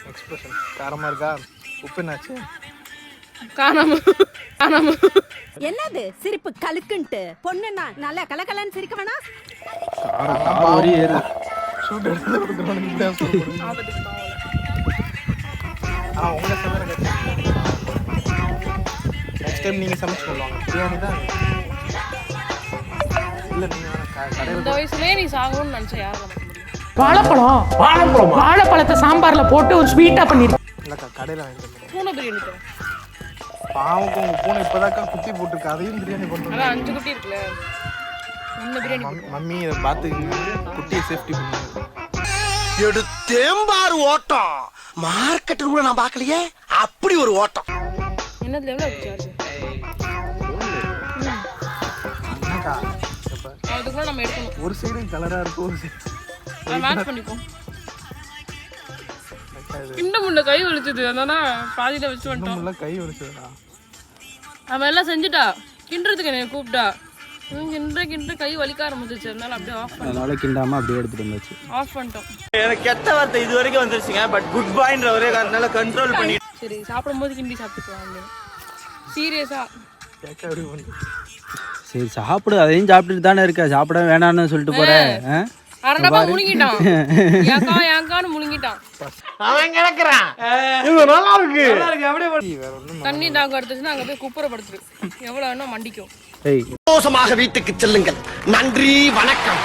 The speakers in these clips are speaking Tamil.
எக்ஸ்பிரஷன் காரமா இருக்கா? உப்பு என்னாச்சு? என்னது சிரிப்பு கலுக்குன்ட்டு? பொண்ணுன்னா நல்லா கலகலன்னு சிரிக்க வேணா? ஷூட் எடுத்து கொடுக்குறோம். உங்களை சமையல் நெக்ஸ்ட் டைம் நீங்கள் சமைச்சு கொள்வாங்க. பிரியாணி தான் இல்லை. நீங்கள் இந்த வயசுலயே நீ சாகணும்னு நினச்சா யாரும் வாழைப்பழத்தை சாம்பார்ல போட்டு ஒரு ஸ்வீட்டா பண்ணிருக்கேன். இல்லைக்கா, கடையில் வாங்கிட்டு பூனை பிரியாணி தரும். பாவம் உங்கள் பூனை இப்போதாக்கா குத்தி போட்டுருக்கு. அதையும் பிரியாணி கொண்டு அதான் 5 குட்டி இருக்குல்ல, இந்த பிரியாணி மம்மி இதை பார்த்து குட்டியை சேஃப்டி பண்ணுங்க. எடுத்தேம்பாரு ஓட்டம். மார்க்கெட்டு கூட நான் பார்க்கலையே, அப்படி ஒரு ஓட்டம். என்னதுல எவ்வளோ சார்ஜ்? என்னக்கா அதுக்குள்ள நம்ம எடுக்கணும். ஒரு சைடு கலராக இருக்கும், ஒரு சைடு மேட்ச் பண்ணிப்போம். கிண்ட முள்ள கை வலிச்சது, அதானா பாதியில வச்சு வந்துட்டோம். இன்னும் கை வலிச்சதுடா. அவன் எல்லாம் செஞ்சுட்டா, கிண்டுறதுக்கு என்னை கூப்பிட்டா. கிண்ட கை வலிக்க ஆரம்பிச்சிச்சு, அதனால அப்படியே ஆஃப் பண்ணி அதனால கிண்டாம அப்படியே எடுத்துட்டு வந்தாச்சு. ஆஃப் பண்ணிட்டோம். எனக்கு கெட்ட வார்த்தை இது வரைக்கும் வந்துருச்சுங்க. பட் குட் பாய்ன்ற ஒரே காரணத்தால கண்ட்ரோல் பண்ணி. சரி, சாப்பிடும்போது கிண்டி சாப்பிட்டுக்கலாம். சீரியஸா கேட்க அப்படி வந்து சரி சாப்பிடு, அதையும் சாப்பிட்டுட்டு தானே இருக்க. சாப்பிட வேணான்னு சொல்லிட்டு போறேன். அரண்டப்பா முழுங்கிட்டான். ஏங்கான்னு முழுங்கிட்டான். அவன் கிடக்குறான். நல்லா இருக்கு. வேற ஒன்றும் தண்ணி தாங்க எடுத்துச்சுன்னா அங்க போய் குப்புறப்படுத்துரு. எவ்வளவு வேணும் மண்டிக்கும். சந்தோஷமாக வீட்டுக்கு செல்லுங்கள். நன்றி, வணக்கம்.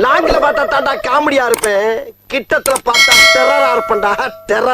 லாங்கில பார்த்தா தாண்டா காமெடியா இருப்பேன், கிட்டத்துல பார்த்தா டெரரா இருப்பேன்டா. டெரர்.